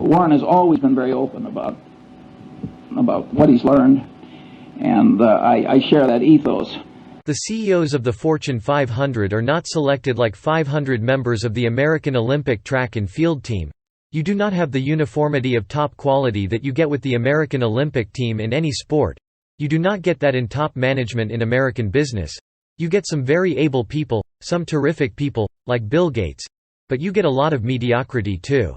Warren has always been very open about what he's learned, and I share that ethos. The CEOs of the Fortune 500 are not selected like 500 members of the American Olympic track and field team. You do not have the uniformity of top quality that you get with the American Olympic team in any sport. You do not get that in top management in American business. You get some very able people, some terrific people, like Bill Gates. But you get a lot of mediocrity too.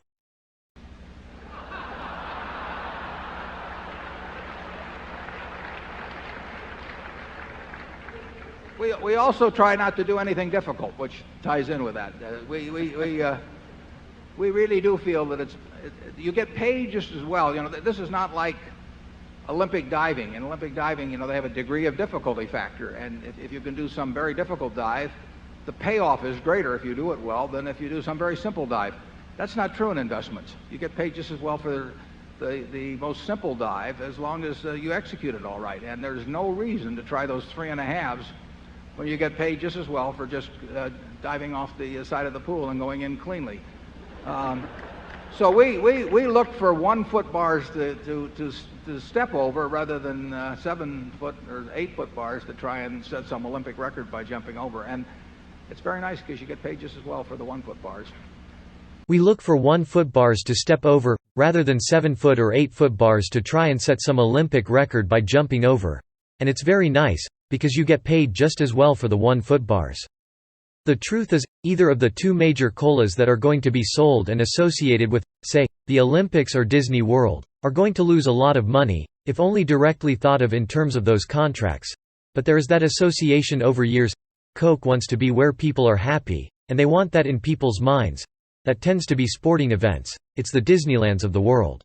We also try not to do anything difficult, which ties in with that. We really do feel that you get paid just as well. You know, this is not like Olympic diving. In Olympic diving, you know, they have a degree of difficulty factor, and if you can do some very difficult dive, the payoff is greater if you do it well than if you do some very simple dive. That's not true in investments. You get paid just as well for the most simple dive as long as you execute it all right. And there's no reason to try those 3.5s when you get paid just as well for just diving off the side of the pool and going in cleanly. So we look for 1 foot bars to step over rather than 7 foot or 8 foot bars to try and set some Olympic record by jumping over. And it's very nice because you get paid just as well for the 1 foot bars. We look for 1 foot bars to step over, rather than 7 foot or 8 foot bars to try and set some Olympic record by jumping over. And it's very nice, because you get paid just as well for the 1 foot bars. The truth is, either of the 2 major colas that are going to be sold and associated with, say, the Olympics or Disney World, are going to lose a lot of money, if only directly thought of in terms of those contracts. But there is that association over years. Coke wants to be where people are happy, and they want that in people's minds. That tends to be sporting events. It's the Disneylands of the world.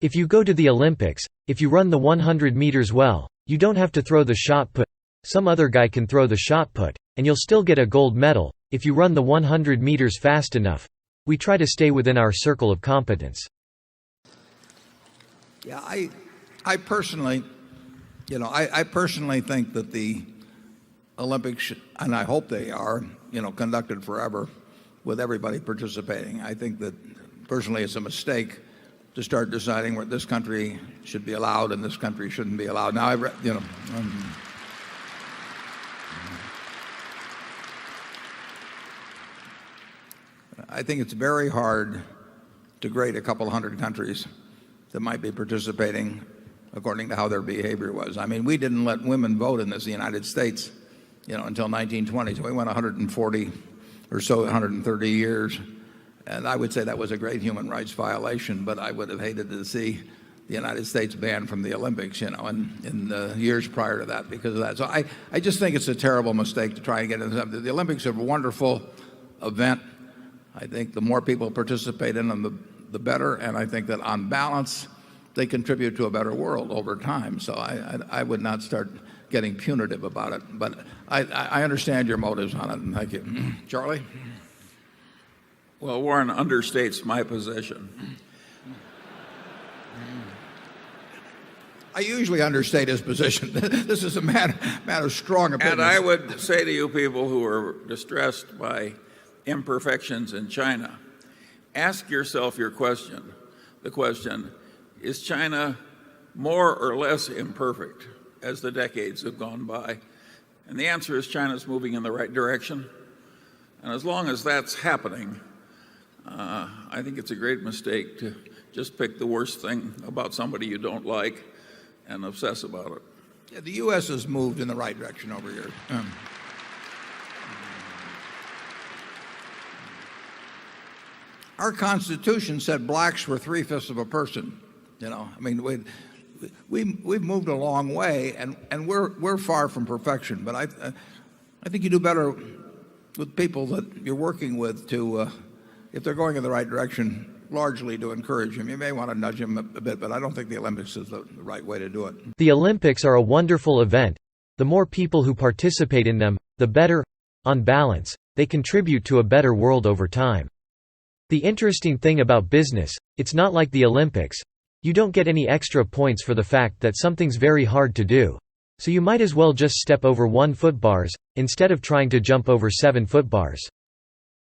If you go to the Olympics, if you run the 100 meters well, you don't have to throw the shot put. Some other guy can throw the shot put, and you'll still get a gold medal, if you run the 100 meters fast enough. We try to stay within our circle of competence. Yeah, I personally think that the Olympics, and I hope they are, conducted forever with everybody participating. I think that personally it's a mistake to start deciding where this country should be allowed and this country shouldn't be allowed. Now I think it's very hard to grade a couple hundred countries that might be participating according to how their behavior was. I mean, we didn't let women vote in this, the United States, until 1920. So we went 140 or so, 130 years. And I would say that was a great human rights violation, but I would have hated to see the United States banned from the Olympics, in the years prior to that because of that. So I just think it's a terrible mistake to try and get into something. The Olympics are a wonderful event. I think the more people participate in them, the better. And I think that on balance, they contribute to a better world over time. So I would not start getting punitive about it. But I understand your motives on it, and thank you. Charlie? Well, Warren understates my position. I usually understate his position. This is a matter of strong opinion. And I would say to you people who are distressed by imperfections in China, ask yourself the question, is China more or less imperfect as the decades have gone by? And the answer is China's moving in the right direction. And as long as that's happening, I think it's a great mistake to just pick the worst thing about somebody you don't like and obsess about it. Yeah, the U.S. has moved in the right direction over here. Our Constitution said blacks were 3/5 of a person. I mean, we've moved a long way, and we're far from perfection. But I think you do better with people that you're working with to, if they're going in the right direction, largely to encourage them. You may want to nudge them a bit, but I don't think the Olympics is the right way to do it. The Olympics are a wonderful event. The more people who participate in them, the better. On balance, they contribute to a better world over time. The interesting thing about business, it's not like the Olympics. You don't get any extra points for the fact that something's very hard to do. So you might as well just step over 1 foot bars, instead of trying to jump over 7 foot bars.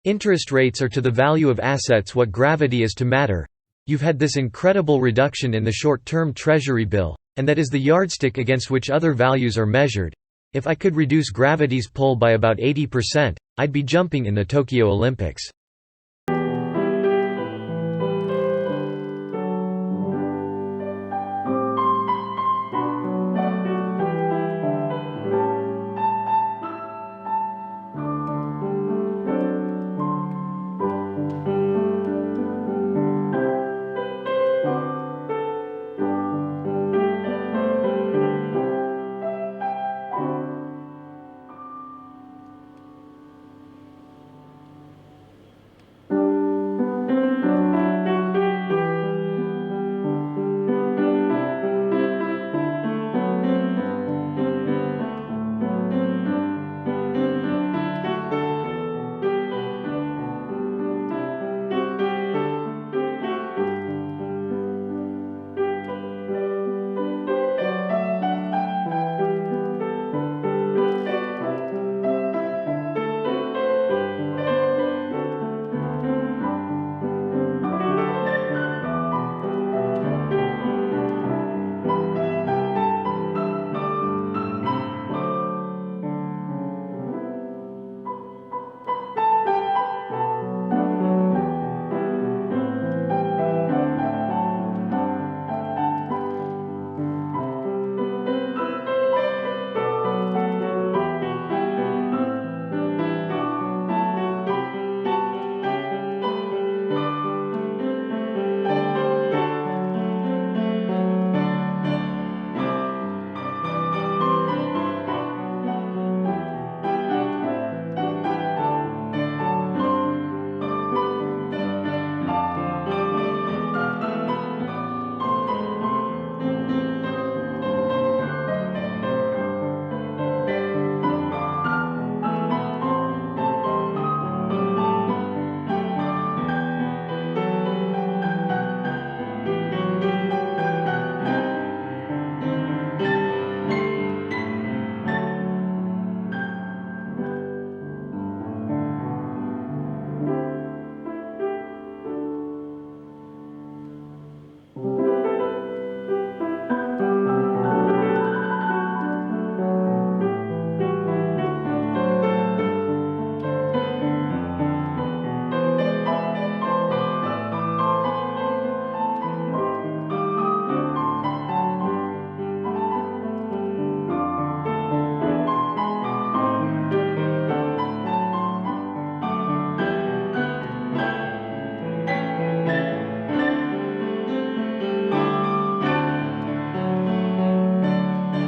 Interest rates are to the value of assets what gravity is to matter. You've had this incredible reduction in the short-term treasury bill, and that is the yardstick against which other values are measured. If I could reduce gravity's pull by about 80%, I'd be jumping in the Tokyo Olympics.